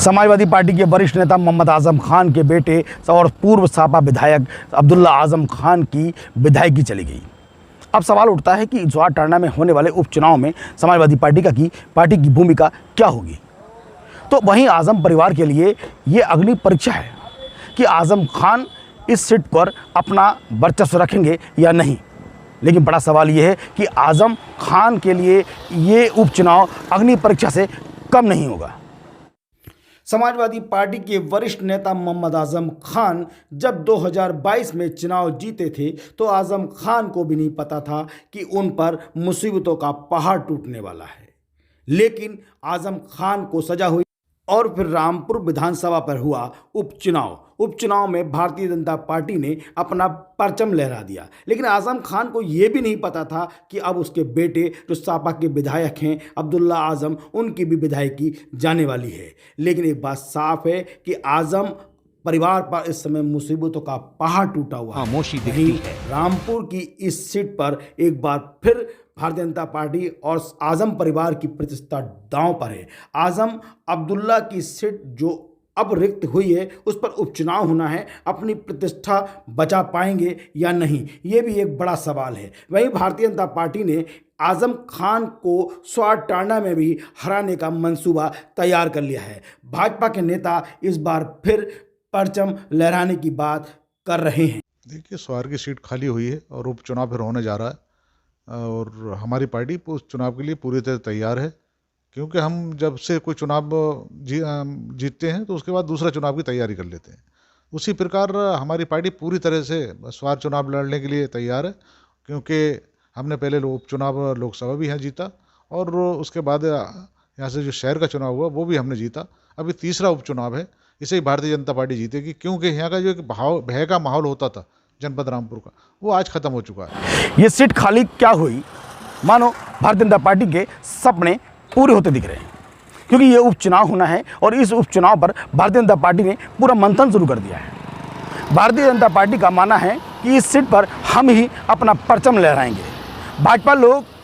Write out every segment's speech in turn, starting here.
Samajwadi party के वरिष्ठ नेता मोहम्मद आजम खान के बेटे और पूर्व सापा विधायक अब्दुल्ला आजम खान की विधायकी चली गई। अब सवाल उठता है कि जवाहर टांडा में होने वाले उपचुनाव में समाजवादी पार्टी की भूमिका क्या होगी। तो वहीं आजम परिवार के लिए ये अग्नि परीक्षा है कि आजम खान इस सीट पर अपना वर्चस्व रखेंगे या नहीं। लेकिन बड़ा सवाल ये है कि आजम खान के लिए ये उपचुनाव अग्नि परीक्षा से कम नहीं होगा। समाजवादी पार्टी के वरिष्ठ नेता मोहम्मद आजम खान जब 2022 में चुनाव जीते थे तो आजम खान को भी नहीं पता था कि उन पर मुसीबतों का पहाड़ टूटने वाला है। लेकिन आजम खान को सजा हुई और फिर रामपुर विधानसभा पर हुआ उपचुनाव में भारतीय जनता पार्टी ने अपना परचम लहरा दिया। लेकिन आजम खान को यह भी नहीं पता था कि अब उसके बेटे जो सापा के विधायक हैं अब्दुल्ला आजम, उनकी भी विधायकी जाने वाली है। लेकिन एक बात साफ है कि आजम परिवार पर इस समय मुसीबतों का पहाड़ टूटा हुआ है। खामोशी दिखती है। रामपुर की इस सीट पर एक बार फिर भारतीय जनता पार्टी और आजम परिवार की प्रतिष्ठा दांव पर है। आजम अब्दुल्ला की सीट जो अब रिक्त हुई है उस पर उपचुनाव होना है, अपनी प्रतिष्ठा बचा पाएंगे या नहीं, ये भी एक बड़ा सवाल है। वहीं भारतीय जनता पार्टी ने आजम खान को जवाहर टांडा में भी हराने का मंसूबा तैयार कर लिया है। भाजपा के नेता इस बार फिर परचम लहराने की बात कर रहे हैं। देखिए, जवाहर की सीट खाली हुई है और उपचुनाव फिर होने जा रहा है और हमारी पार्टी उस चुनाव के लिए पूरी तरह तैयार है, क्योंकि हम जब से कोई चुनाव जीतते हैं तो उसके बाद दूसरा चुनाव की तैयारी कर लेते हैं। उसी प्रकार हमारी पार्टी पूरी तरह से जवाहर चुनाव लड़ने के लिए तैयार है, क्योंकि हमने पहले उपचुनाव लोकसभा भी यहाँ जीता और उसके बाद यहाँ से जो शहर का चुनाव हुआ वो भी हमने जीता। अभी तीसरा उपचुनाव है, इसे ही भारतीय जनता पार्टी जीतेगी, क्योंकि यहाँ का जो एक भय का माहौल होता था जनपद रामपुर का, वो आज खत्म हो चुका है। ये सीट खाली क्या हुई, मानो भारतीय जनता पार्टी के सपने पूरे होते दिख रहे हैं, क्योंकि ये उपचुनाव होना है और इस उपचुनाव पर भारतीय जनता पार्टी ने पूरा मंथन शुरू कर दिया है। भारतीय जनता पार्टी का मानना है कि इस सीट पर हम ही अपना परचम लहराएंगे।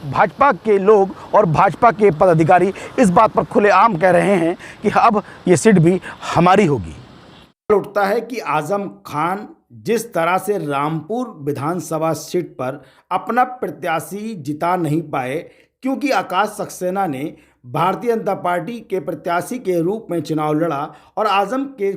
भाजपा के लोग और भाजपा के पदाधिकारी इस बात पर खुलेआम कह रहे हैं कि अब ये सीट भी हमारी होगी। उठता है कि आजम खान जिस तरह से रामपुर विधानसभा सीट पर अपना प्रत्याशी जिता नहीं पाए, क्योंकि आकाश सक्सेना ने भारतीय जनता पार्टी के प्रत्याशी के रूप में चुनाव लड़ा और आजम के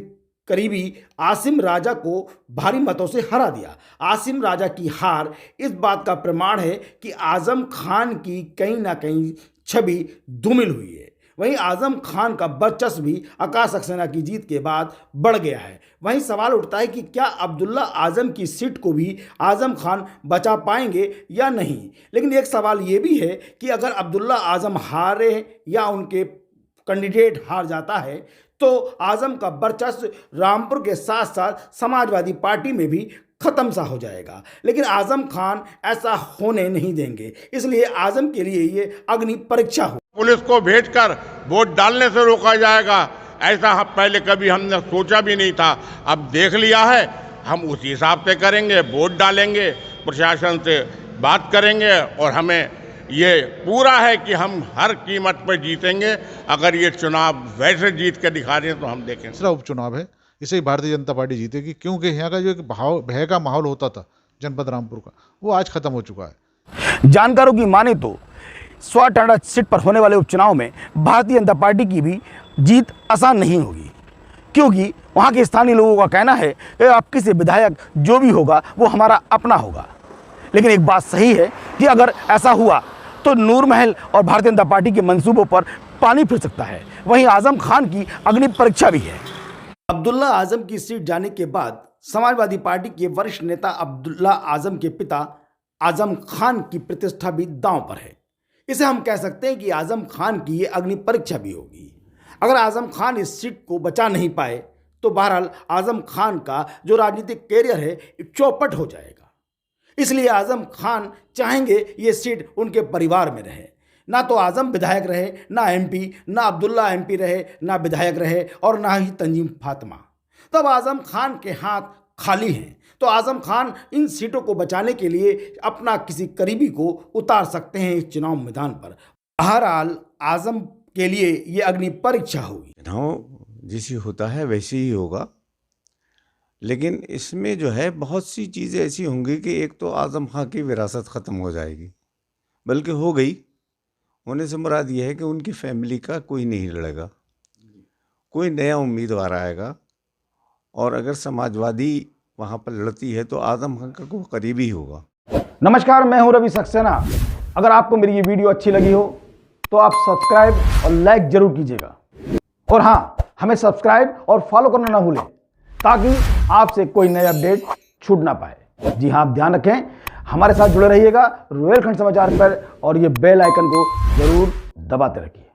करीबी आसिम राजा को भारी मतों से हरा दिया। आसिम राजा की हार इस बात का प्रमाण है कि आजम खान की कहीं ना कहीं छवि धूमिल हुई है। वहीं आजम खान का वर्चस्व भी आकाश सक्सेना की जीत के बाद बढ़ गया है। वहीं सवाल उठता है कि क्या अब्दुल्ला आजम की सीट को भी आजम खान बचा पाएंगे या नहीं। लेकिन एक सवाल ये भी है कि अगर अब्दुल्ला आजम हारे या उनके कैंडिडेट हार जाता है तो आजम का वर्चस्व रामपुर के साथ साथ समाजवादी पार्टी में भी खत्म सा हो जाएगा। लेकिन आजम खान ऐसा होने नहीं देंगे, इसलिए आजम के लिए ये अग्नि परीक्षा हो। पुलिस को भेजकर वोट डालने से रोका जाएगा, ऐसा पहले कभी हमने सोचा भी नहीं था। अब देख लिया है, हम उसी हिसाब से करेंगे, वोट डालेंगे, प्रशासन से बात करेंगे और हमें ये पूरा है कि हम हर कीमत पर जीतेंगे। अगर ये चुनाव वैसे जीत के दिखा दें तो हम देखेंगे। तीसरा उपचुनाव है, इसे ही भारतीय जनता पार्टी जीतेगी, क्योंकि यहाँ का जो एक भय का माहौल होता था जनपद रामपुर का, वो आज खत्म हो चुका है। जानकारों की माने तो जवाहर टांडा सीट पर होने वाले उपचुनाव में भारतीय जनता पार्टी की भी जीत आसान नहीं होगी, क्योंकि वहाँ के स्थानीय लोगों का कहना है कि अब किसी विधायक जो भी होगा वो हमारा अपना होगा। लेकिन एक बात सही है कि अगर ऐसा हुआ तो नूर महल और भारतीय जनता पार्टी के मंसूबों पर पानी फिर सकता है। वहीं आजम खान की अग्नि परीक्षा भी है। अब्दुल्ला आजम की सीट जाने के बाद समाजवादी पार्टी के वरिष्ठ नेता अब्दुल्ला आजम के पिता आजम खान की प्रतिष्ठा भी दांव पर है। इसे हम कह सकते हैं कि आजम खान की ये अग्नि परीक्षा भी होगी। अगर आजम खान इस सीट को बचा नहीं पाए तो बहरहाल आजम खान का जो राजनीतिक कैरियर है चौपट हो जाएगा। इसलिए आजम खान चाहेंगे ये सीट उनके परिवार में रहे। ना तो आजम विधायक रहे, ना एमपी, ना अब्दुल्ला एमपी रहे, ना विधायक रहे और ना ही तंजीम फातिमा। तब आजम खान के हाथ खाली हैं। तो आजम खान इन सीटों को बचाने के लिए अपना किसी करीबी को उतार सकते हैं इस चुनाव मैदान पर। बहरहाल आजम के लिए ये अग्नि परीक्षा होगी। जैसी होता है वैसे ही होगा। लेकिन इसमें जो है बहुत सी चीज़ें ऐसी होंगी कि एक तो आज़म खां की विरासत ख़त्म हो जाएगी, बल्कि हो गई। होने से मुराद ये है कि उनकी फैमिली का कोई नहीं लड़ेगा, कोई नया उम्मीदवार आएगा। और अगर समाजवादी वहाँ पर लड़ती है तो आज़म खां का कोई करीबी होगा। नमस्कार, मैं हूं रवि सक्सेना। अगर आपको मेरी ये वीडियो अच्छी लगी हो तो आप सब्सक्राइब और लाइक जरूर कीजिएगा। और हाँ, हमें सब्सक्राइब और फॉलो करना ना भूलें ताकि आपसे कोई नया अपडेट छूट ना पाए। जी हाँ, आप ध्यान रखें, हमारे साथ जुड़े रहिएगा रुहेलखंड समाचार पर और ये बेल आइकन को जरूर दबाते रखिए।